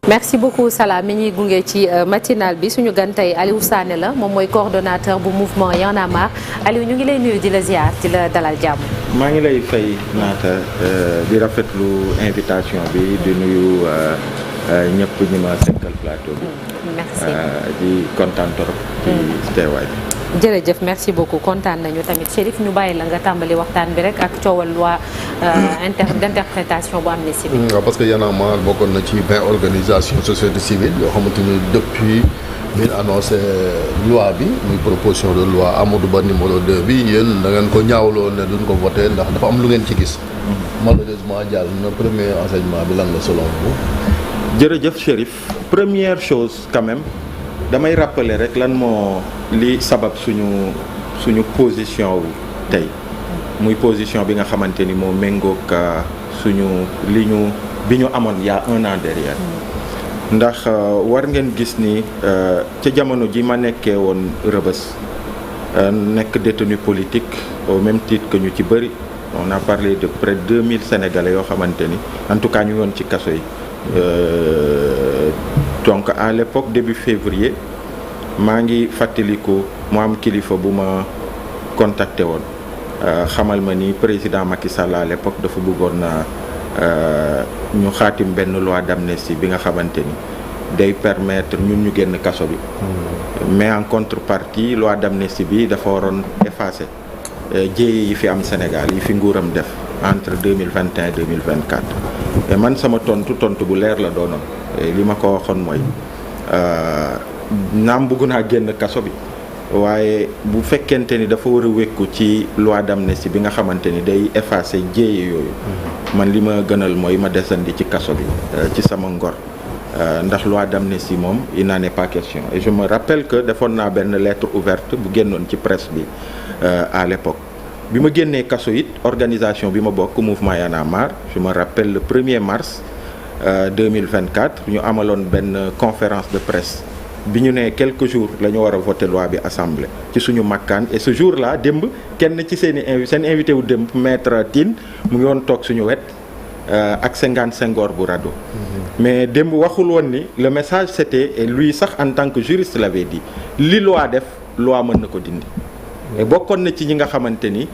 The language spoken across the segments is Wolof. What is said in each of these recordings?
merci beaucoup Salah mi ñuy gunge ci matinal bi suñu gan tey Aliou Sané la moom mooy coordonnateur bu mouvement Y en a marre Aliou ñu ngi lay nuyu di la ziar di la dalal jàmm. maa ngi lay fay naata di rafetlu invitation bi di nuyu ñëpp ñi ma sekkal plateau bi. merci di kontaan trop ci teewaay bi. jërëjëf merci beaucoup kontaan nañu tamit Chérif ñu bàyyi la nga tàmbali waxtaan bi rek ak coowal loi d'interprétation bu amnistie bi. waaw parce que Y en a marre bokkoon na ci 20 organisations société civile yoo xamante ni depuis bi ñu annoncé loi bi muy proposition de loi Amadou Ba numéro 2 bi yéen da ngeen ko ñaawloo ne duñ ko voté ndax dafa am lu ngeen ci gis. malheureusement jàll na premier enseignement bi lan la selon vous. jërëjëf Chérif première chose quand même damay rappeler rek lan moo li sabab suñu position wu tey muy position bi nga xamante ni moo méngoog suñu bi ñu amoon il y a un an derrière. ndax war ngeen gis ni ca jamono ji ma nekkee woon Rebeuss nekk détenu politique au même titre que ñu ci bëri on a parlé de près de 2000 Sénégalais yoo xamante ni en tout cas ñu woon ci kaso yi. Donc à l'époque début février maa ngi fàttaliku mu am kilifa bu ma contacté woon xamal ma ni président Macky Sall à l'époque dafa bëggoon ñu xaatim benn loi d'amnistie bi nga xamante ni day permettre ñun ñu génn kaso bi. mais en contrepartie loi d'amnistie bi dafa waroon effacer jéye yi fi am Sénégal yi fi nguuram def entre 2021 et 2024. et man sama tontu bu leer la doonoon li ma ko waxoon mooy naam bëgg naa génn kaso bi waaye bu fekkente ni dafa war a wékku ci loi d'amnistie bi nga xamante ni day effacer jéeye yooyu. man li ma gënal mooy ma desandi ci kaso bi ci sama ngor ndax loi d'amnistie moom il n'en est pas question et je me rappelle que defoon naa benn lettre ouverte bu génnoon ci presse bi à l'époque. bi ma génnee kaso it organisation bi ma bokk mouvement Y en a marre je me rappelle le 1er mars 2024 ñu amaloon benn conférence de presse bi ñu ne quelques jours la ñu war a voter loi bi assemblée ci suñu makkaan et ce jour-là démb kenn ci seen invité wu démb maître Tine mu ngi woon toog suñu wet ak Senghane Senghor bu RADDHO. mais démb waxul woon ni le message c'était et lui sax en tant que juriste l'avait dit li loi def loi mën na ko dindi. et bokkoon na ci ñi nga xamante ni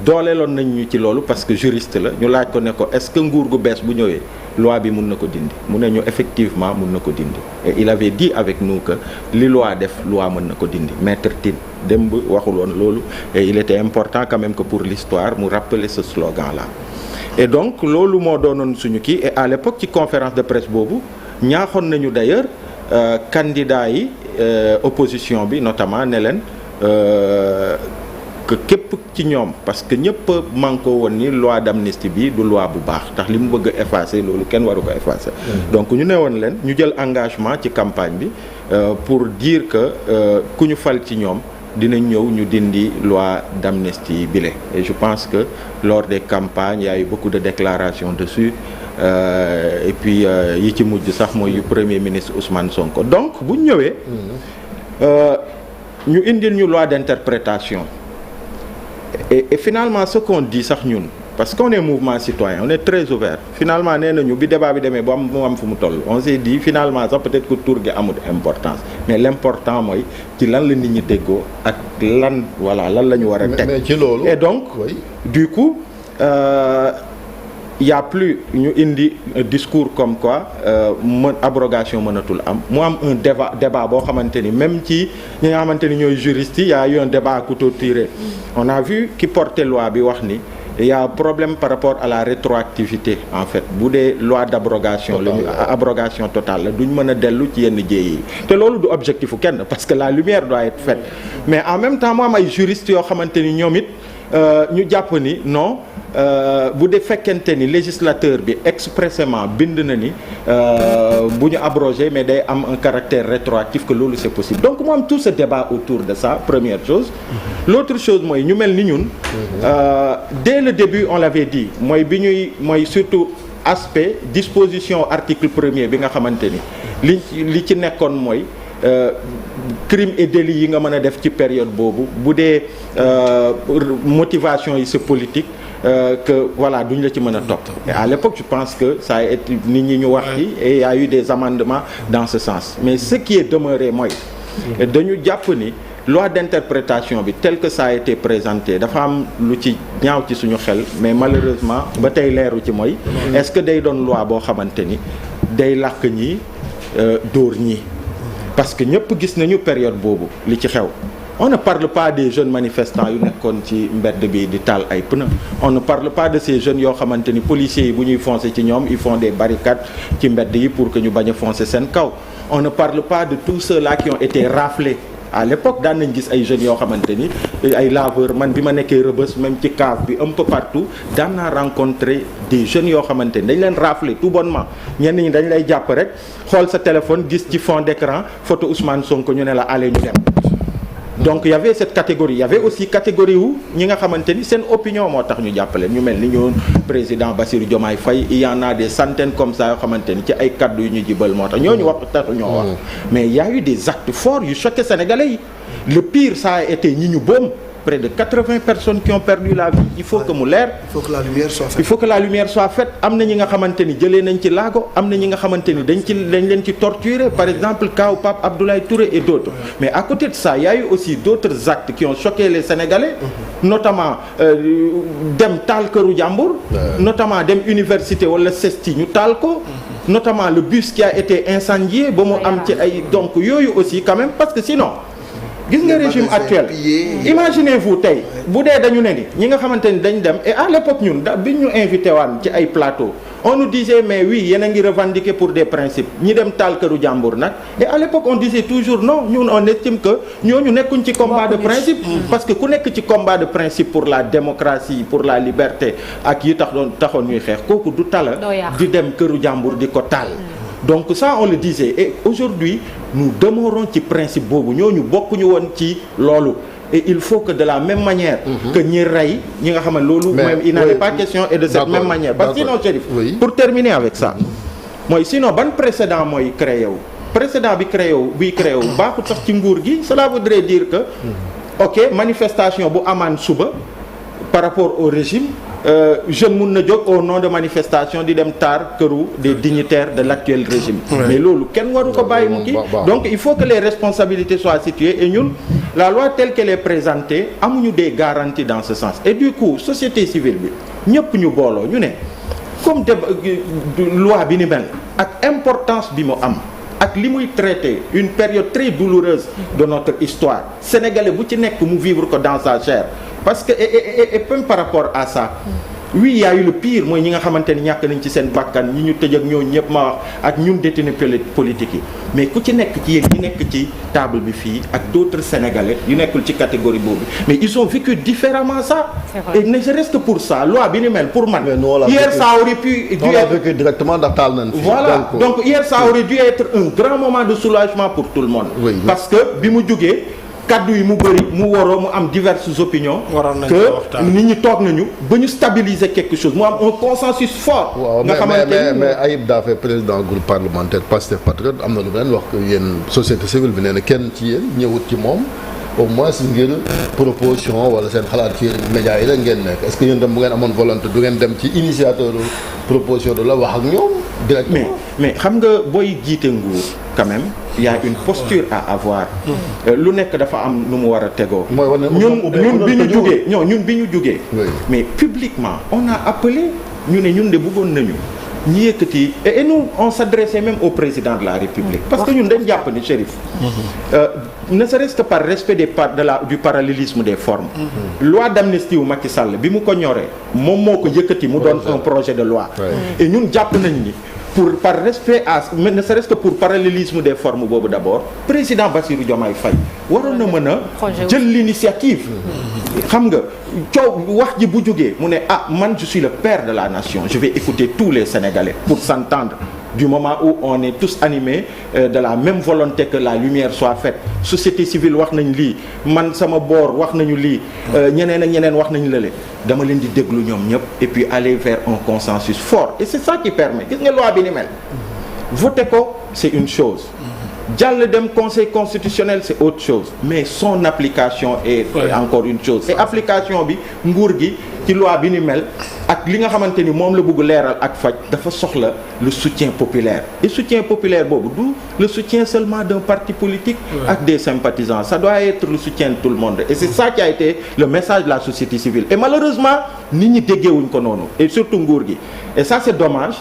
dooleeloon nañ ñu ci loolu parce que juriste la ñu laaj ko ne ko est-ce que nguur gu bees bu ñëwee loi bi mun na ko dindi mu ne ñu effectivement mun na ko dindi et il avait dit avec nous que li loi def loi mën na ko dindi maître Tine démb waxul woon loolu et il était important quand même que pour l'histoire mu rappeler ce slogan là. et donc loolu moo doonoon suñu kii et à l'époque ci conférence de presse boobu ñaaxoon nañu d'ailleurs candidats yi opposition bi notamment ne leen que képp ci ñoom parce que ñëpp manko woon ni loi d'amnistie bi du loi bu baax tax li mu bëgg a effacer loolu kenn waru ko effacer. donc ñu ne woon leen ñu jël engagement ci campagne bi pour dire que ku ñu fal ci ñoom dinañ ñëw ñu dindi loi d'amnistie bile et je pense que lors des campagnes il y a eu beaucoup de déclarations dessus et puis yi ci mujj sax mooy yu premier ministre Ousmane Sonko donc bu ñu ñëwee ñu indil ñu loi d'interprétation et finalement ce qu'on dit sax ñun parce qu'on est mouvement citoyen on est très ouvert finalement nee nañu bi débat bi demee mu am fu mu toll on s'est dit finalement sax peut-être que tour gi amul importance mais l'important mooy ci lan la nit ñi déggoo ak lan voilà lan la ñu war a teg mais ci loolu et donc oui. du coup y a plus ñu indi discours comme quoi abrogation mënatul am mu am un débat boo xamante ni même ci ñi nga xamante ni ñooy juristes yi y a eu un débat à couteau tiré on a vu ki portait loi bi wax ni il y a un problème par rapport à la rétroactivité en fait bu dee loi d'abrogation la ñu abrogation totale la duñ mën a dellu ci yenn jéey yi te loolu du objectif u kenn parce que la lumière doit être faite mais en même temps mu am ay juristes yoo xamante ni ñoom it ñu jàpp ni non bu dee fekkente ni législateur bi expressément bind na ni bu ñu abrogé mais day am un caractère rétroactif que loolu c'est possible donc mu am tout ce débat autour de ça première chose l'autre chose mooy ñu mel ni ñun dès le début on l'avait dit mooy surtout aspect disposition article 1er bi nga xamante ni li ci nekkoon mooy crime et délit yi nga mën a def ci période boobu bu dee motivation yi c'est politique que voilà duñ la ci mën a topp. Et à l'époque je pense que ça a été nit ñi ñu wax ci et il y a eu des amendements dans ce sens mais ce qui est demeuré mooy dañu jàpp ni loi d'interprétation bi tel que ça a été présenté dafa am lu ci ñaaw ci suñu xel mais malheureusement ba tey leeru ci mooy est-ce que day doon loi boo xamante ni day làkk ñi dóor ñi parce que ñëpp gis nañu période boobu li ci xew. On ne parle pas des jeunes manifestants yu nekkoon ci mbedd bi di taal ay pneus on ne parle pas de ces jeunes yoo xamante ni policiers yi bu ñuy foncer ci ñoom ils font des barricades ci mbedd yi pour que ñu bañ a foncer seen kaw on ne parle pas de tous ceux-là qui ont été raflés à l'époque daan nañ gis ay jeunes yoo xamante ni ay laveurs man bi ma nekkee Rebeuss même ci cave bi un peu partout daan naa rencontrer des jeunes yoo xamante ni dañ leen rafler tout bonnement ñenn ñi dañ lay jàpp rek xool sa téléphone gis ci fond d'écran photo Ousmane Sonko ñu ne la allez ñu dem. Donc il y avait cette catégorie il y avait aussi catégorie wu ñi nga xamante ni seen opinion moo tax ñu jàppale ñu mel ni ñoon président Bassirou Diomaye Faye il y en a des centaines comme ça yoo xamante ni ci ay kaddu yu ñu jibal moo tax ñooñu wax taxu ñoo wax mais il y a eu des actes forts yu choqué sénégalais yi le pire ça a été ñi ñu boom près de 80 personnes qui ont perdu la vie il faut que mu leer il faut que la lumière soit faite il faut que la lumière soit faite am na ñi nga xamante ni jëlee nañ ci laago am na ñi nga xamante ni dañ leen ci torturer par exemple cas Pape Abdoulaye Touré et d'autres mais à côté de ça il y a eu aussi d'autres actes qui ont choqué les Sénégalais notamment dem taal këru jàmbur notamment dem université wala CESTI ñu taal ko notamment le bus qui a été incendié ba mu am ci ay donc yooyu aussi quand même parce que sinon gis nga régime actuel imaginez-vous tey bu dee dañu ne ni ñi nga xamante ni dañ dem et à l'époque ñun bi ñu invité waan ci ay plateau on nous disait mais oui yéen a ngi revendiquer pour des principes ñi dem taal këru jàmbur nag et à l'époque on disait toujours non ñun on estime que ñooñu nekkuñ ci combat de principe parce que ku nekk ci combat de principe pour la démocratie pour la liberté ak yi taxoon ñuy xeex kooku du tala di dem këru jàmbur di ko taal donc ça on le disait et aujourd'hui nous demeurons ci principe boobu ñooñu bokkuñu woon ci loolu et il faut que de la même manière que ñi rey ñi nga xam ne loolu même il n'en est pas question et de cette même manière parce que sinon Chérif pour terminer avec ça mooy sinon ban précédent mooy créé wu précédent bi créé wu baaxul sax ci nguur gi cela voudrait dire que ok manifestation bu amaan suba par rapport au régime jeune mun na jóg au nom de manifestation di dem taar këru des dignitaires de l'actuel régime mais loolu kenn waru ko bàyyi mu kii donc il faut que les responsabilités soient situées et ñun la loi telle qu'elle est présentée amuñu des garanties dans ce sens et du coup société civile bi ñëpp ñu booloo ñu ne comme loi bi ni mel ak importance bi mu am ak li muy traiter une période très douloureuse de notre histoire sénégalais bu ci nekk mu vivre ko dans sa chair parce que et même par rapport à ça oui il y a eu le pire mooy ñi nga xamante ni ñàkk nañ ci seen bakkan ñi ñu tëj ak ñoo ñëpp ma wax ak ñun détenus politiques yi mais ku ci nekk ci yéen ñi nekk ci table bi fii ak d'autres sénégalais yu nekkul ci catégorie boobu mais ils ont vécu différemment ça et ne serait-ce que pour ça loi bi ni mel pour man hier ça aurait pu vécu directement ndax taal nañ fi voilà donc hier ça aurait dû être un grand moment de soulagement pour tout le monde parce que bi mu jógee kaddu yi mu bëri mu waroo mu am diverses opinions que nit ñi toog nañu ba ñu stabiliser quelque chose mu am un consensus fort nga xamante ni mais Ayib Daffé président groupe parlementaire Pastef Patriote am na lu leen wax que yéen société civile bi nee na kenn ci yéen ñëwut ci moom au moins ngir proposition wala seen xalaat ci médias yi la ngeen nekk est-ce que yéen tam bu ngeen amoon volonté du ngeen dem ci initiateur proposition de la wax ak ñoom directement mais xam nga booy jiite nguur quand même il y a une posture à avoir lu nekk dafa am nu mu war a tegoo ñun bi ñu jugee mais publiquement on a appelé ñu ne ñun de bëggoon nañu ñi yëkkati et nous on s'adressait même au président de la République parce que ñun dañ jàpp ni Chérif ne serait-ce que par respect du parallélisme des formes loi d'amnistie wu Macky Sall bi mu ko ñoree moom moo ko yëkkati mu doon un projet de loi et ñun jàpp nañ ni par respect ne serait-ce que pour parallélisme des formes boobu d'abord président Bassirou Diomaye Faye waroon na mën a jël l'initiative xam nga coow wax ji bu jógee mu ne man je suis le père de la nation je vais écouter tous les Sénégalais pour s'entendre du moment où on est tous animés de la même volonté que la lumière soit faite société civile wax nañ lii man sama boor wax nañu lii ñeneen ak ñeneen wax nañu lële dama leen di déglu ñoom ñëpp et puis aller vers un consensus fort et c'est ça qui permet gis nga loi bi ni mel voter ko c'est une chose jàll dem conseil constitutionnel c'est autre chose mais son application est encore une chose et application bi nguur gi ci loi bi ni mel ak li nga xamante ni moom la bëgg leeral ak faj dafa soxla le soutien populaire et soutien populaire boobu du le soutien seulement d'un parti politique ak des sympathisants, ça doit être le soutien de tout le monde et c'est ça qui a été le message de la société civile et malheureusement nit ñi déggeewuñ ko noonu et surtout nguur gi et ça c'est dommage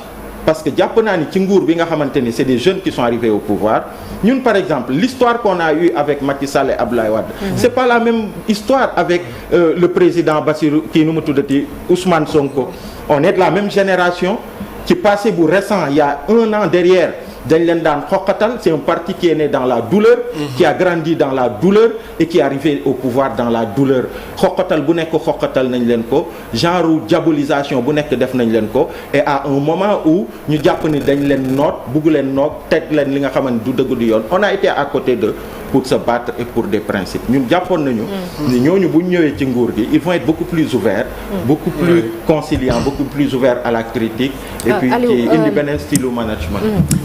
parce que jàpp naa ni ci nguur bi nga xamante ni c'est des jeunes qui sont arrivés au pouvoir ñun par exemple l'histoire qu'on a eue avec Macky Sall et Abdoulaye Wade c'est pas la même histoire avec le président Bassirou kii nu mu tuddati Ousmane Sonko. On est de la même génération ci passé bu récent il y a 1 an derrière dañ leen daan xoqatal, c'est un parti qui est né dans la douleur qui a grandi dans la douleur et qui est arrivé au pouvoir dans la douleur. Xoqatal bu nekk xoqatal nañ leen ko, genre diabolisation bu nekk def nañ leen ko et à un moment où ñu jàpp ni dañ leen noot bugg leen noot teg leen li nga xamante du dëgg du yoon, on a été à côté d'eux pour se battre et pour des principes. Ñun jàppoon nañu ni ñooñu bu ñu ñëwee ci nguur gi ils vont être beaucoup plus ouverts beaucoup plus conciliants, beaucoup plus ouverts à la critique et puis ci indi beneen style management.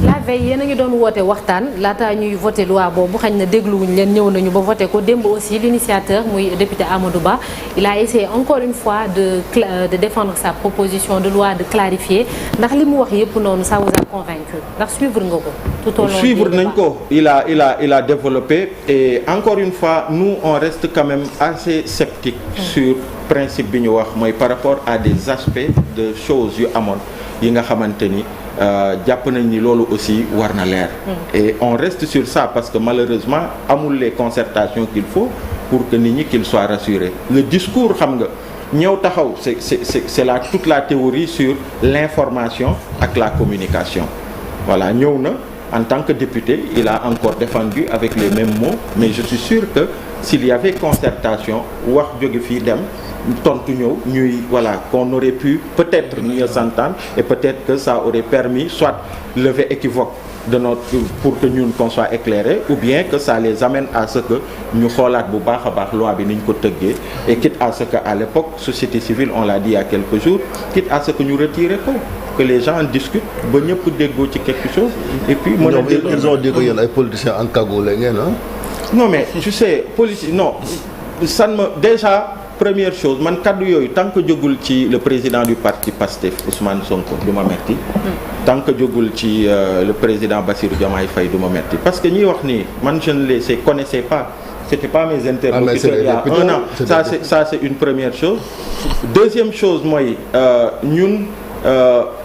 La veille yéen a ngi doon woote waxtaan laata ñuy voté loi boobu xañ na dégluwuñ leen ñëw nañu ba voté ko démb aussi l'initiateur muy député Amadou Ba il a essayé encore une fois de défendre sa proposition de loi de clarifier ndax li mu wax yëpp noonu ça vous a convaincu ndax suivre nga ko tout au long suivre nañ ko il a développé et encore une fois nous on reste quand même assez sceptique sur principe bi ñu wax mooy par rapport à des aspects de choses yu amoon yi nga xamante ni jàpp nañ ni loolu aussi war na leer et on reste sur ça parce que malheureusement amul les concertations qu'il faut pour que nit ñi qu'ils soient rassurés. Le discours xam nga ñëw taxaw c'est toute la théorie sur l'information ak la communication voilà ñëw na en tant que député il a encore défendu avec les mêmes mots mais je suis sûr que s'il y avait concertation wax jóge fii dem tontu ñëw ñuy voilà qu'on aurait pu peut-être mieux s'entendre et peut-être que ça aurait permis soit lever équivoque de notre pour que ñun qu'on soit éclairé ou bien que ça les amène à ce que ñu xoolaat bu baax a baax loi bi ni ñu ko tëggee et quitte à ce que à l'époque société civile on l'a dit il y a quelques jours quitte à ce que ñu retirer ko que les gens en discutent ba ñëpp déggoo ci quelque chose et puis mën a ils ont dit que yéen ay politiciens encagoulés ngeen non mais tu sais politique non ça me déjà première chose man kaddu yooyu tant que jógul ci le président du parti PASTEF Ousmane Sonko du ma metti tant que jógul ci le président Bassirou Diomaye Faye du ma metti parce que ñiy wax nii man je ne les connaissais pas c'était pas mes interlocuteurs il y a 1 an ça c'est une première chose deuxième chose mooy ñun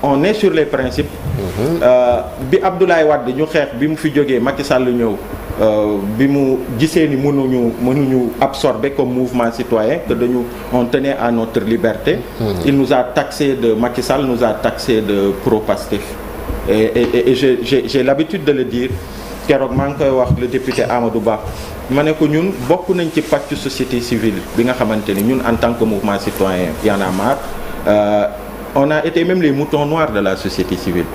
on est sur les principes bi Abdoulaye Wade ñu xeex bi mu fi jógee Macky Sall ñëw bi mu gisee ni mënuñu absorber comme mouvement citoyen que on tenait à notre liberté il nous a taxé de Macky Sall nous a taxé de pro-Pastef et j'ai l'habitude de le dire keroog maa ngi koy wax le député Amadou Ba ma ne ko ñun bokk nañ ci pàccu société civile bi nga xamante ni ñun en tant que mouvement citoyen Y en a marre on a été même les moutons noirs de la société civile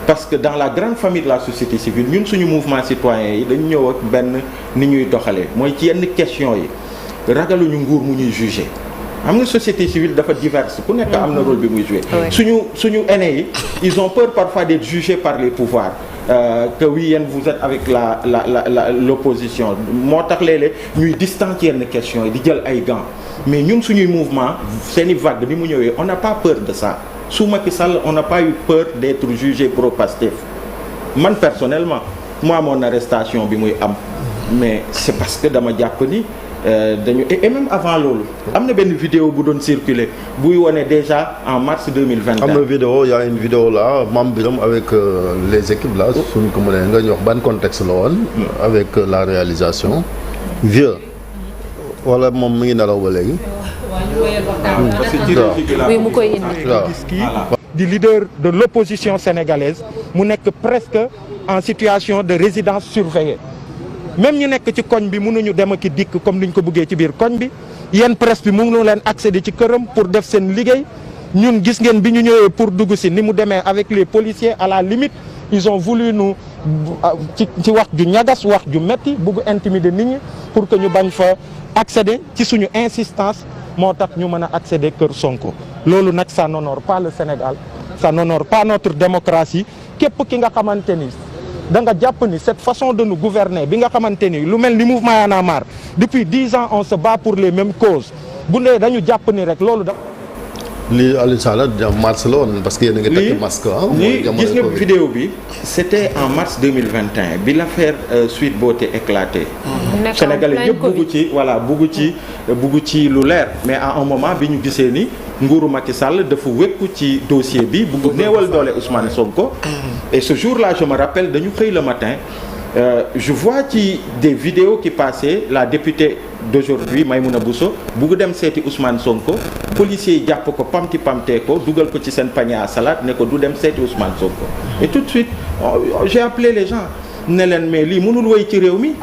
parce que dans la grande famille de la société civile ñun suñu mouvement citoyen yi dañu ñëw ak benn ni ñuy doxalee mooy ci yenn question yi ragaluñu nguur mu ñuy juger xam nga société civile dafa diverse ku nekk am na rôle bi muy jouer suñu aînés yi ils ont peur parfois d'être jugés par les pouvoirs que oui yéen vous êtes avec l'opposition moo tax léeg-léeg ñuy distance yenn question yi di jël ay gants mais ñun suñuy mouvement seeni vague ni mu ñëwee on n'a pas peur de ça sous Macky Sall on n'a pas eu peur d'être jugé pro-Pastef man personnellement moi mon arrestation bi muy am mais c'est parce que dama jàpp ni dañu et même avant loolu am na benn vidéo bu doon circuler buy wone déjà en mars 2021 am na vidéo y a une vidéo là Mame Birame avec les équipes là suñ ko mënee nga ñu wax ban contexte la woon avec la réalisation vieux wala moom mi ngi nelaw ba léegi oui mu koy indi di leader de l'opposition sénégalaise mu nekk presque en situation de résidence surveillée même ñu nekk ci koñ bi mënuñu dem ak dikk comme niñ ko bëggee ci biir koñ bi yéen presse bi mënu leen accéder ci këram pour def seen liggéey ñun gis ngeen bi ñu ñëwee pour dugg si ni mu demee avec les policiers à la limite ils ont voulu nous ci wax ju ñagas wax ju metti bëgg intimider nit ñi pour que ñu bañ fa accéder ci suñu insistance moo tax ñu mën a accéder kër Sonko loolu nag ça n'honore pas le Sénégal ça n'honore pas notre démocratie képp ki nga xamante ni da nga jàpp ni cette façon de nous gouverner bi nga xamante ni lu mel ni mouvement Y en a marre depuis 10 ans on se bat pour les mêmes causes bu dee dañu jàpp ni rek loolu da lii Alioune Sall mars la woon parce que yéen a ngi takk masque lii gis nga vidéo bi c'était en mars 2021 bi l'affaire Sweet Beauté éclaté. Sénégalais yëpp bugg ci lu leer mais à un moment bi ñu gisee ni nguuru Macky Sall dafa wékku ci dossier bi bugg néewal doole Ousmane Sonko. Et ce jour-là je me rappelle dañu xëy le matin je vois ci des vidéos qui passaient la députée d'aujourd'hui Maïmouna Bousso bugg dem seeti Ousmane Sonko policiers yi jàpp ko pamti pamtee ko dugal ko ci seen panier à salade ne ko du dem seeti Ousmane Sonko. Et tout de suite j'ai appelé les gens ne leen mais lii mënul woy ci réew mi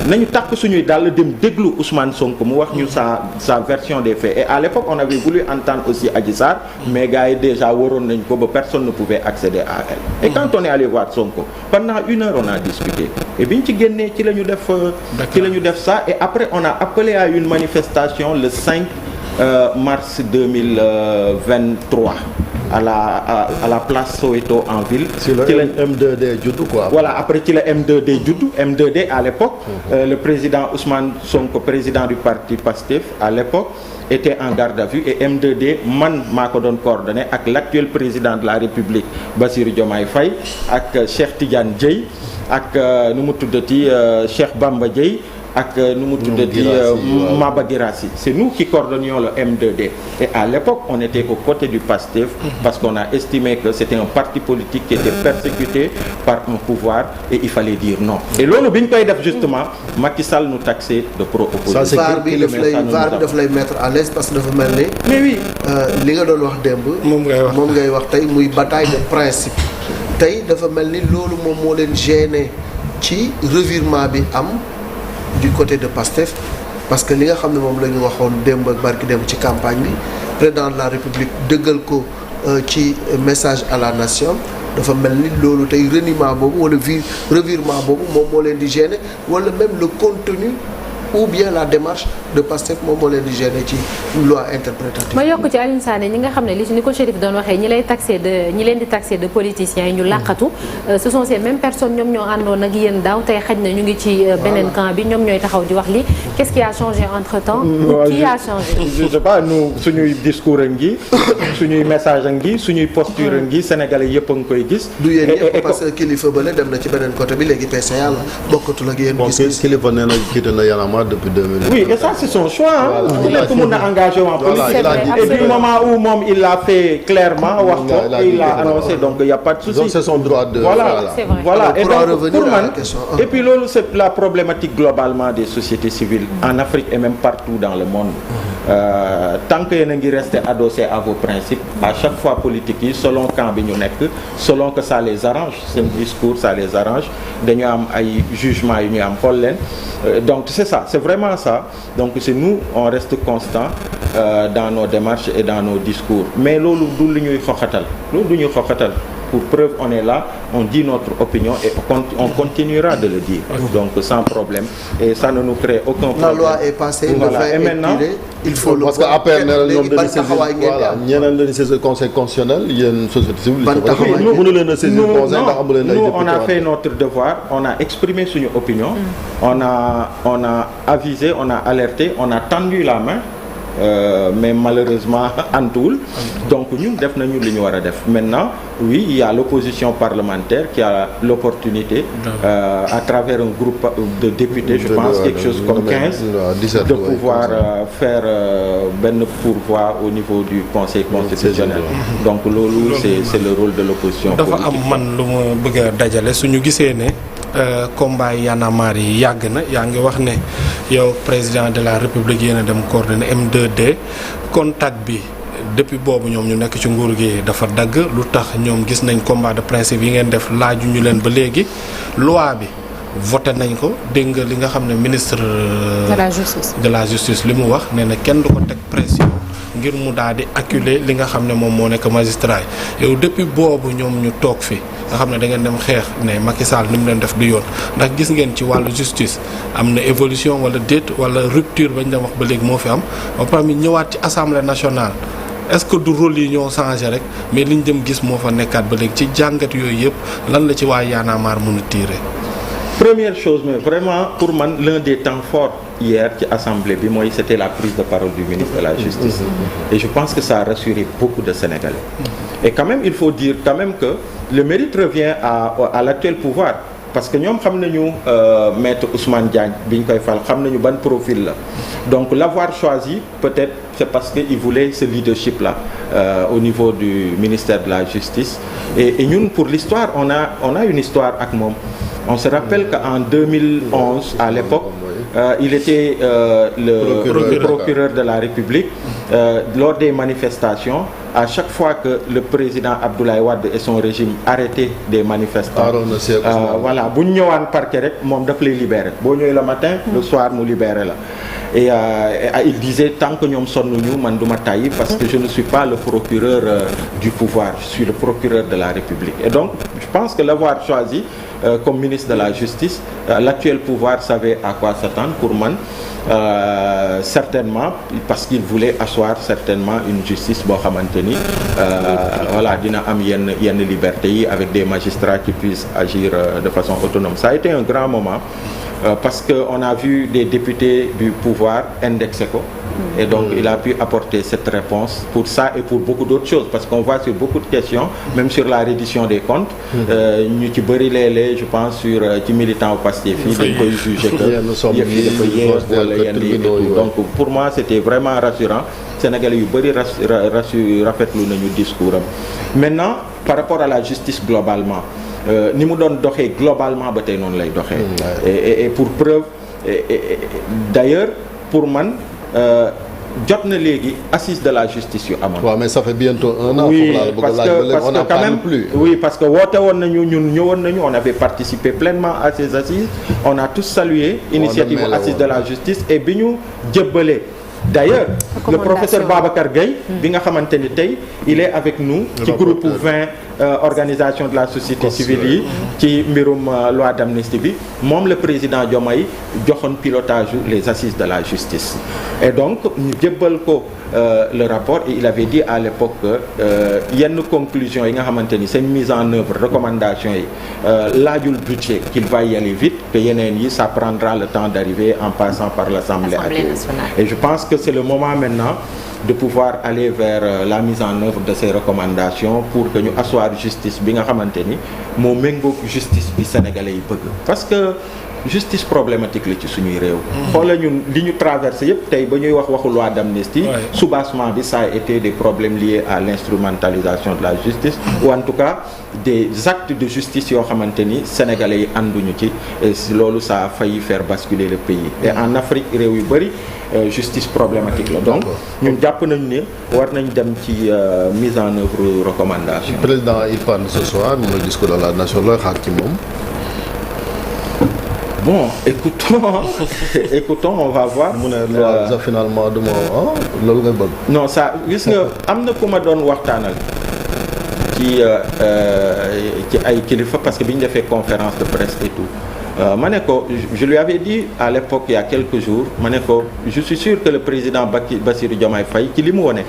nañu takk suñuy dàll dem déglu Ousmane Sonko mu wax ñu sa version des faits. Et à l'époque on avait voulu entendre aussi Adji Sarr mais gars yi déjà waroon nañ ko ba personne ne pouvait accéder à elle. Et quand on est allé voir Sonko pendant 1 heure on a discuté et biñ ci génnee ci la ñu def ça. Et après on a appelé à une manifestation le 5 mars 2023 à la place Soweto en ville. ci la M2D juddu quoi. Voilà, après ci la M2D juddu. M2D à l'époque le président Ousmane Sonko, président du parti PASTEF à l'époque, était en garde à vue. Et M2D man maa ko doon coordonné ak l'actuel président de la République Bassirou Diomaye Faye ak Cheikh Tidiane Dièye ak nu mu tuddati Cheikh Bamba Dièye ak nu mu tuddati Maba Guirassy. C'est nous qui coordonnions le M2D. Et à l'époque on était aux côtés du PASTEF parce qu'on a estimé que c'était un parti politique qui était persécuté par un pouvoir et il fallait dire non. Et loolu bi ñu koy def justement Macky Sall nous taxait de pro-opposition. VAR bi daf lay mettre à l'aise parce que dafa mel ni. mais oui li nga doon wax démb. moom ngay wax tey muy bataille de principe. tey dafa mel ni loolu moom moo leen gêné ci revirement bi am du côté de PASTEF parce que li nga xam ne moom la ñu waxoon démb ak barki démb ci campagne bi président de la République dëggal ko ci message à la nation dafa mel ni loolu tey reniement boobu wala revirement boobu moom moo leen di gêner wala même le contenu ou bien la démarche de PASTEF moom moo leen di gêner ci loi interprétative. ma yokk ci Alioune Sané ñi nga xam ne ni ko Chérif doon waxee ñi leen di taxé de politiciens yi ñu làqatu ce sont ces mêmes personnes ñoom ñoo àndoon ak yéen daaw tey xaj na ñu ngi ci beneen camp bi ñoom ñooy taxaw di wax li qu'est-ce qui a changé entre temps. qui a changé. je sais pas nous suñuy discours a ngi suñuy message a ngi suñuy posture a ngi sénégalais yëpp a ngi koy gis. du yéen ñëpp parce que kilifa bële dem na ci beneen côté bi léegi PCA la bokkatul ak yéen. gis kilifa nee na quitté na Y'en a marre depuis 2000. Oui, et ça c'est son choix. Ku nekk mën na engagé en politique. Et du moment où moom il l'a fait clairement wax ko il l'a annoncé donc il y a pas de souci. Donc c'est son droit de voilà. Et donc pour man et puis loolu c'est la problématique globalement des sociétés civiles en Afrique et même partout dans le monde. Tant que yéen a ngi rester adossé à vos principes à chaque fois politique yi selon camp bi ñu nekk selon que ça les arrange seen discours ça les arrange dañu am ay jugements yu ñu am xool leen donc c'est ça c'est vraiment ça donc c'est nous on reste constant dans nos démarches et dans nos discours mais loolu du lu ñuy xoxatal pour preuve on est là on dit notre opinion et on continuera de le dire donc sans problème et ça ne nous crée aucun problème. La loi est passée voilà. Et maintenant il faut le parce que après ñoom dañu saisir voilà ñeneen lañu saisir conseil constitutionnel yéen société civile mënu leen a saisir conseil ndax amu leen ay nous on a fait notre devoir on a exprimé suñu opinion on a avisé on a alerté on a tendu la main mais malheureusement antuwul donc ñun def nañu li ñu war a def maintenant oui il y a l'opposition parlementaire qui a l'opportunité à travers un groupe de députés je pense quelque chose comme 15 de pouvoir faire benn pourvoi au niveau du conseil constitutionnel donc loolu c'est le rôle de l'opposition dafa am man lu ma bëgg a dajale suñu gisee ne combat Y'en a marre yi yàgg na yaa ngi wax ne yow président de la république yéen a dem coordonner M2D contact bi depuis boobu ñoom ñu nekk ci nguur gi dafa dagg lu tax ñoom gis nañ combat de principe yi ngeen def laaju ñu leen ba léegi loi bi voté nañ ko dégg nga li nga xam ne ministre de la justice li mu wax nee na kenn du ko teg pression ngir mu daal di acculer li nga xam ne moom moo nekk magistrat yi yow depuis boobu ñoom ñu toog fi nga xam ne da ngeen dem xeex ne Macky Sall ni mu leen def du yoon ndax gis ngeen ci wàllu justice am na évolution wala déet wala rupture bañ dem wax ba léegi moo fi am ba pare mi ñëwaat ci assemblée nationale est-ce que du rôle yi ñoo changé rek mais liñ dem gis moo fa nekkaat ba léegi ci jàngat yooyu yëpp lan la ci waa Y'en a marre mën a tirer. Première chose, mais vraiment pour moi l'un des temps forts hier ci assemblée bi mooy c'était la prise de parole du ministre de la Justice. Et je pense que ça a rassuré beaucoup de Sénégalais. Et quand même il faut dire quand même que le mérite revient à l'actuel pouvoir. Parce que ñoom xam nañu maître Ousmane Diagne bi ñu koy fal xam nañu ban profil la donc l'avoir choisi peut-être c'est parce que il voulait ce leadership là au niveau du ministère de la Justice et ñun pour l'histoire on a une histoire ak moom. On se rappelle qu'en 2011 à l'époque il était le procureur de la République lors des manifestations. À chaque fois que le président Abdoulaye Wade et son régime arrêtaient des manifestants voilà bu ñu ñëwaan parquet rek moom daf lay libérer boo ñëwee le matin le soir mu libérer la et il disait tant que ñoom sonn ñu man du ma tàyyi parce que je ne suis pas le procureur du pouvoir, je suis le procureur de la République. Et donc je pense que l'avoir choisi comme ministre de la Justice, l'actuel pouvoir savait à quoi s'attendre pour man. Certainement parce qu'il voulait asseoir certainement une justice boo xamante ni voilà dina am yenn liberté yi avec des magistrats qui puissent agir de façon autonome. Ça a été un grand moment parce que on a vu des députés du pouvoir indexer ko et donc il a pu apporter cette réponse pour ça et pour beaucoup d'autres choses parce qu'on voit sur beaucoup de questions même sur la reddition des comptes ñu ci bëri léeg-léeg je pense sur ci militant au Pastef yi dañ koy juger que yëf yi dafa yéex wala yenn yi donc pour moi c'était vraiment rassurant Sénégalais yu bëri rafetlu nañu discours am maintenant par rapport à la justice globalement ni mu doon doxee globalement ba tey noonu lay doxee et pour preuve d'ailleurs pour man jot na léegi assise de la justice yu amoon. waaw mais ça fait bientôt un an. Oui parce que quand même oui parce que woote woon nañu ñun ñëwoon nañu on avait participé pleinement à ces assises on a tous salué initiative assise de la justice et bi ñu jëbbalee d'ailleurs le professeur Babacar Gueye bi nga xamante ni tey il est avec nous ci groupe 20 organisation de la société civile yi ci mbirum loi d'amnistie bi moom le président Diomaye joxoon pilotage les assises de la justice et donc ñu jébbal ko le rapport et il avait dit à l'époque que yenn conclusion yi nga xamante ni seen mise en œuvre recommandation yi laajul budget qu'il va y aller vite que yeneen yi ça prendra le temps d'arriver en passant par l'Assemblée nationale et je pense que c'est le moment maintenant de pouvoir aller vers la mise en œuvre de ces recommandations pour que ñu asseoir justice bi nga xamante ni moo méngoog justice bi sénégalais yi bëgg parce que justice problématique la ci suñuy réew xoola ñun li ñu traversé yépp tey ba ñuy waxu loi d'amnistie soubassement bi ça a été des problèmes liés à l'instrumentalisation de la justice ou en tout cas des actes de justice yoo xamante ni sénégalais yi ànduñu ci et si loolu ça a failli faire basculer le pays et en Afrique réew yu bari justice problématique la donc ñun jàpp nañu ne war nañ dem ci mise en œuvre recommandation. Président il parle ce soir mu ngi discours de la nation looy xaar ci moom. Bon, écoutons, on va voir. mu ne loi sax finalement du ma loolu nga bëgg. non ça gis nga am na ku ma doon waxtaanal ci ay kilifa parce que bi ñu defee conférence de presse et tout ma ne ko je lui avais dit à l'époque il y a quelques jours ma ne ko je suis sûr que le président Bassirou Diomaye Faye ci li mu wone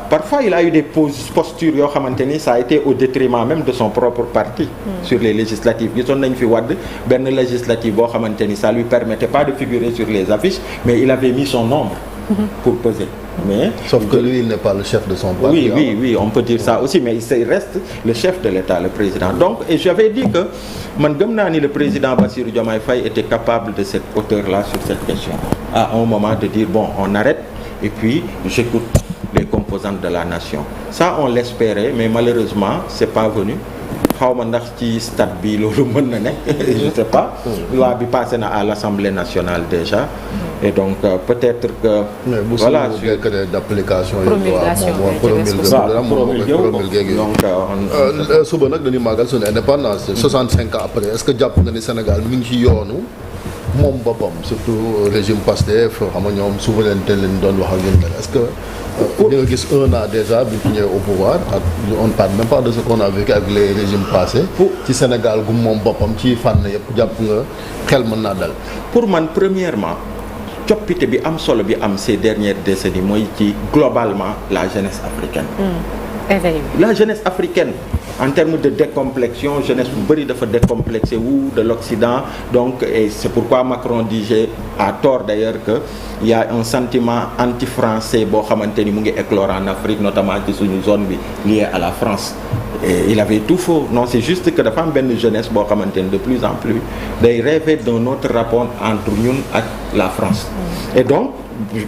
parfois il a eu des postures yoo xamante ni ça a été au détriment même de son propre parti sur les législatives gisoon nañ fi Wade benn législative boo xamante ni ça lui permettait pas de figurer sur les affiches mais il avait mis son nombre pour peser mais sauf que lui il n'est pas le chef de son parti. Oui on peut dire ça aussi mais il reste le chef de l'État le président donc et j'avais dit que man gëm naa ni le président Bassirou Diomaye Faye était capable de cette hauteur-là sur cette question à un moment de dire bon on arrête et puis j'écoute les composantes de la nation ça on l'espérait mais malheureusement c'est pas venu xaw ma ndax ci stade bi loolu mën na nekk je sais pas loi bi passé na à l'Assemblée nationale déjà et donc peut-être que voilà sur décret d'application promulgué donc suba nag dañuy màggal suñu indépendance 65 ans après est-ce que jàpp nga ni Sénégal mi ngi ci yoonu moom boppam surtout régime Pastef xam nga ñoom souveraineté lañ doon wax ak ñun mel est-ce que di nga gis un an déjà bi ñu ñëwee au pouvoir ak on ne parle même pas de ce qu'on a vécu avec les régimes passés ci Sénégal gu moom boppam ci fànn yëpp jàpp nga xel mën naa dal. pour man premièrement coppite bi am solo bi am ces dernières décennies mooy ci globalement la jeunesse africaine. la jeunesse africaine en termes de décomplexion jeunesse bu bëri dafa décomplexé wu de l'Occident donc et c'est pourquoi Macron disait à tort d'ailleurs que il y a un sentiment anti-français boo xamante ni mu ngi éclore en Afrique notamment ci suñu zone bi liée à la France et il avait tout faux non c'est juste que dafa am benn jeunesse boo xamante ni de plus en plus day rêver d'un autre rapport entre ñun ak la France et donc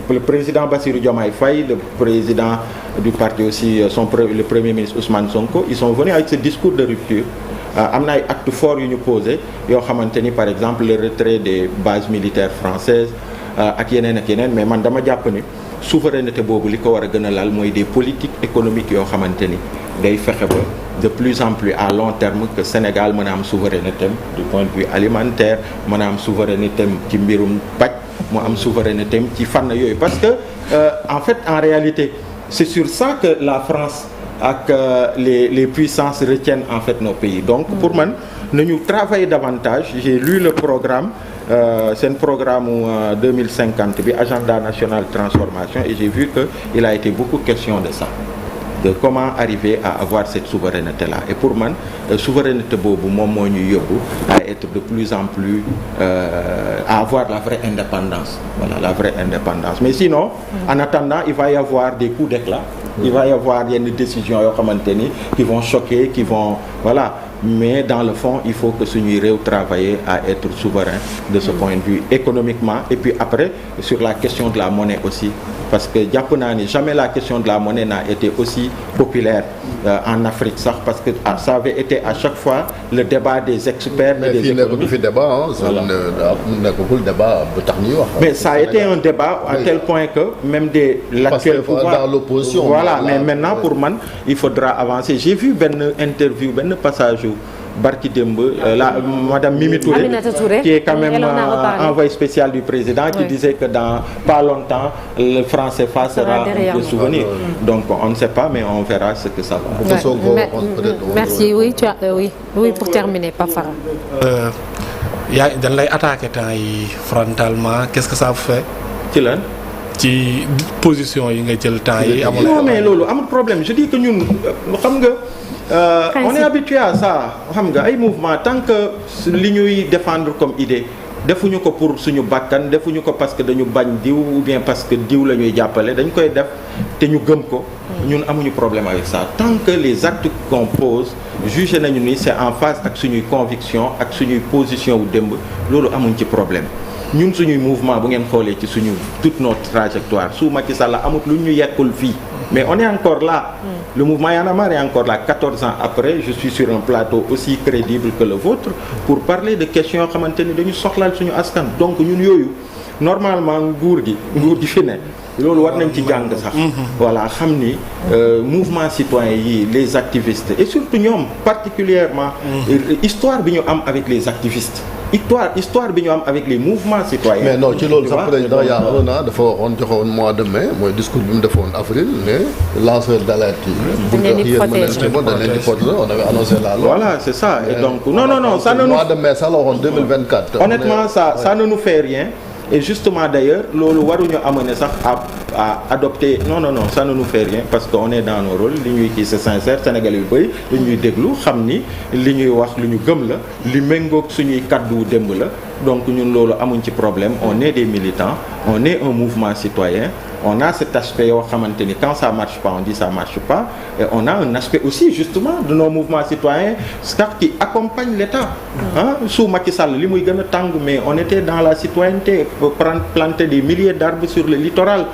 le président Bassirou Diomaye Faye, le président du parti aussi, le premier ministre Ousmane Sonko, ils sont venus avec ce discours de rupture. Am na ay actes forts yu ñu posé yoo xamante ni par exemple le retrait des bases militaires françaises ak yeneen mais man dama jàpp ni souveraineté boobu li ko war a gën a laal mooy des politiques économiques yoo xamante ni day fexe ba de plus en plus à long terme que Sénégal mën a am souveraineté du point de vue alimentaire mën a am souveraineté ci mbirum paj mu am souveraineté ci fànn yooyu parce que en fait en réalité c'est sur ça que la France ak les puissances retiennent en fait nos pays donc pour man nañu travailler davantage j'ai lu le programme c'est un programme 2050 bi agenda national de transformation et j'ai vu que il a été beaucoup question de ça de comment arriver à avoir cette souveraineté là et pour man souveraineté boobu moom moo ñuy yóbbu à être de plus en plus à avoir la vraie indépendance voilà la vraie indépendance mais sinon en attendant il va y avoir des coups d'éclat il va y avoir yenn décisions yoo xamante ni qui vont choquer qui vont voilà mais dans le fond il faut que suñuy réew travailler à être souverain de ce point de vue économiquement et puis après sur la question de la monnaie aussi parce que jàpp naa ni jamais la question de la monnaie n'a été aussi populaire en Afrique sax parce que ça avait été à chaque fois le débat des experts et des économistes. fi débat nekkul débat bu tax ñuy wax. mais ça a été un débat à tel point que même l'actuel pouvoir dans l'opposition voilà mais maintenant pour man il faudra avancer j'ai vu benn interview benn passage barki démb la madame Mimi Touré qui est quand même envoyé spécial du président qui disait que dans pas longtemps le franc CFA sera un souvenir donc on ne sait pas mais on verra ce que ça va. Merci oui tu as oui pour terminer Pape Farah. yaa dañ lay attaquer temps yi frontalement qu'est-ce que ça vous fait. ci lan. ci position yi nga jël temps yi. amul non mais loolu amul problème je dis que ñun xam nga. On est habitué à ça xam nga ay mouvement tant que li ñuy défendre comme idée defuñu ko pour suñu bakkan defuñu ko parce que dañu bañ diw ou bien parce que diw la ñuy jàppale dañ koy def te ñu gëm ko ñun amuñu problème avec ça tant que les actes qu'on pose jugé nañu ni c'est en phase ak suñuy conviction ak suñuy position wu démb loolu amuñ ci problème ñun suñuy mouvement bu ngeen xoolee ci suñu toute notre trajectoire su Macky Sall amut lu ñu yekkul fii mais on est encore là le mouvement Y en a marre est encore là 14 ans après je suis sur un plateau aussi crédible que le vôtre pour parler de questions yoo xamante ni dañu soxlaal suñu askan donc ñun yooyu normalement nguur gi fi ne loolu war nañ ci jàng sax voilà xam ni mouvement citoyen yi les activistes et surtout ñoom particulièrement histoire bi ñu am avec les activistes histoire bi ñu am avec les mouvements citoyens. mais non ci loolu sax président y a un an dafa waxoon joxoon mois de mai mooy discours bi mu defoon avril mais lanceur d'alerte yi. dañ leen di protéger dañ leen di protéger on avait annoncé la loi. voilà c'est ça et donc non ça ne nous. mois de mai sax la waxoon 2024. honnêtement ça ne nous fait rien. et justement d'ailleurs loolu waruñu amener sax à adopter non ça ne nous fait rien parce que on est dans nos rôles li ñuy kii c'est sincère Sénégalais yu bëri li ñuy déglu xam ni li ñuy wax lu ñu gëm la li méngoog suñuy kaddu démb la donc ñun loolu amuñ ci problème on est des militants on est un mouvement citoyen on a cet aspect yoo xamante ni quand ça marche pas on dit ça marche pas et on a un aspect aussi justement de nos mouvements citoyens sax qui accompagne l'État sous Macky Sall li muy gën a tàng mais on était dans la citoyenneté planter des milliers d'arbres sur le littoral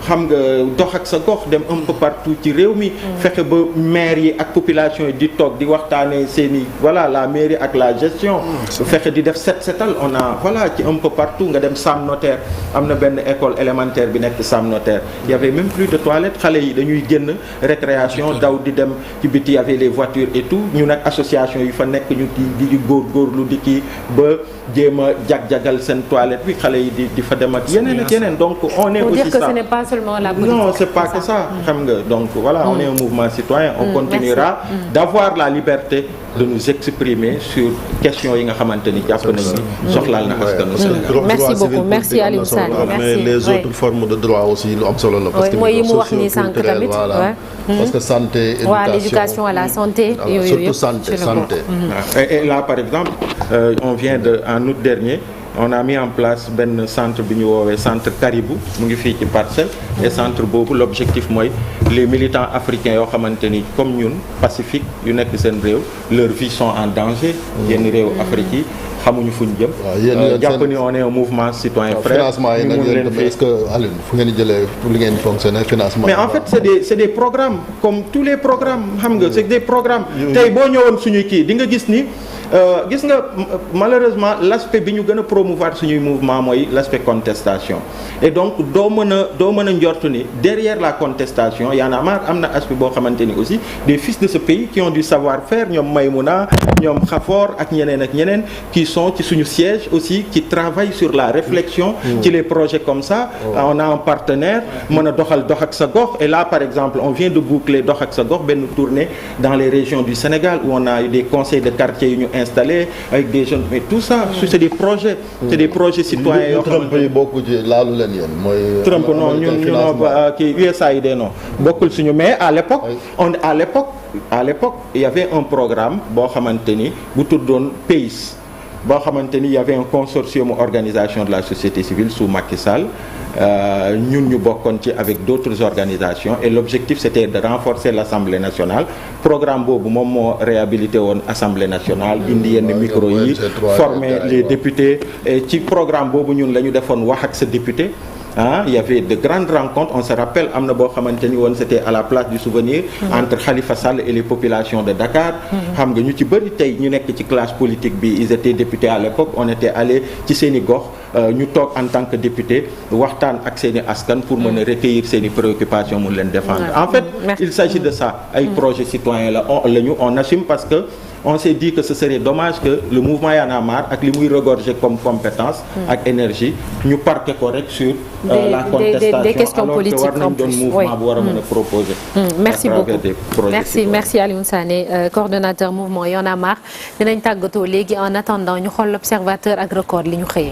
xam nga dox ak sa gox dem un peu partout ci réew mi fexe ba maire yi ak population yi di toog di waxtaane seeni voilà la mairie ak la gestion fexe di def setal on a voilà ci un peu partout nga dem Sam Notaire am na benn école élémentaire bi nekk Sam Notaire il y avait même plus de toilettes xale yi dañuy génn récréation daw di dem ci biti il y avait les voitures et tout ñu nag association yi fa nekk ñu di góorgóorlu di kii ba jéem a jag-jagal seen toilette bi xale yi di fa dem ak yeneen ak yeneen donc on est aussi ça non c'est pas que ça xam nga donc voilà on est un mouvement citoyen on continuera d'avoir la liberté de nous exprimer sur questions yi nga xamante ni jàpp nañu soxlaal na askanu Sénégal. merci beaucoup merci Aliou Sané mais les autres formes de droit aussi lu am solo la parce que mooy yi mu wax ni sànq tamit parce que santé éducation l'éducation à la santé surtout santé. Et là par exemple on vient en août dernier on a mis en place benn centre bi ñu woowee centre Caribou mu ngi fii ci Parcelles et centre boobu l'objectif mooy les militants africains yoo xamante ni comme ñun pacifique yu nekk seen réew leurs vies sont en danger yenn réew Afrique yi xamuñu fu ñu jëm jàpp ni on est un mouvement citoyen frère financement yi nag yéen est-ce que Alioune fu ngeen di jëlee pour li ngeen fonctionner financement mais en fait c'est des programmes comme tous les programmes xam nga c'est des programmes tey boo ñëwoon suñuy kii di nga gis ni gis nga malheureusement l'aspect bi ñu gën a promouvoir suñuy mouvement mooy l'aspect contestation et donc doo mën a njort ni derrière la contestation Y en a marre am na aspect boo xamante ni aussi des fils de ce pays qui ont du savoir-faire ñoom Maïmouna ñoom Khafor ak ñeneen qui sont ci suñu siège aussi qui travaillent sur la réflexion ci les projets comme ça on a un partenaire mën a doxal dox ak sa gox et là par exemple on vient de boucler dox ak sa gox benn tournée dans les régions du Sénégal où on a eu des conseils de quartier yu ñu installés avec des jeunes mais tout ça c'est des projets citoyens yoo Trump yi bokku ci laalu leen yéen mooy Trump non ñun kii USAID non bokkul suñu mais à l'époque il y avait un programme boo xamante ni bu tuddoon PACE boo xamante ni il y avait un consortium organisation de la société civile sous Macky Sall ñun ñu bokkoon ci avec d'autres organisations et l'objectif c'était de renforcer l'Assemblée nationale programme boobu moom moo réhabilité woon Assemblée nationale indi yenn micro yi former les députés et ci programme boobu ñun la ñu defoon wax ak sa député il y avait de grandes rencontres on se rappelle am na boo xamante ni woon c'était à la place du souvenir entre Khalifa Sall et les populations de Dakar xam nga ñu ci bëri tey ñu nekk ci classe politique bi ils étaient députés à l'époque on était allé ci seeni gox ñu toog en tant que député waxtaan ak seeni askan pour mën a recueillir seeni préoccupations mun leen défendre en fait il s'agit de ça ay projets citoyens la ñu on assume parce que on s'est dit que ce serait dommage que le mouvement Y en a marre ak li muy regorger comme compétence ak énergie ñu parquer ko rek sur la contestation des questions politiques alors que war nañ doon mouvement bu war a mën a proposer merci beaucoup merci Alioune Sané coordonnateur mouvement Y en a marre dinañ tàggatoo léegi en attendant ñu xool l'observateur ak record li ñu xëyee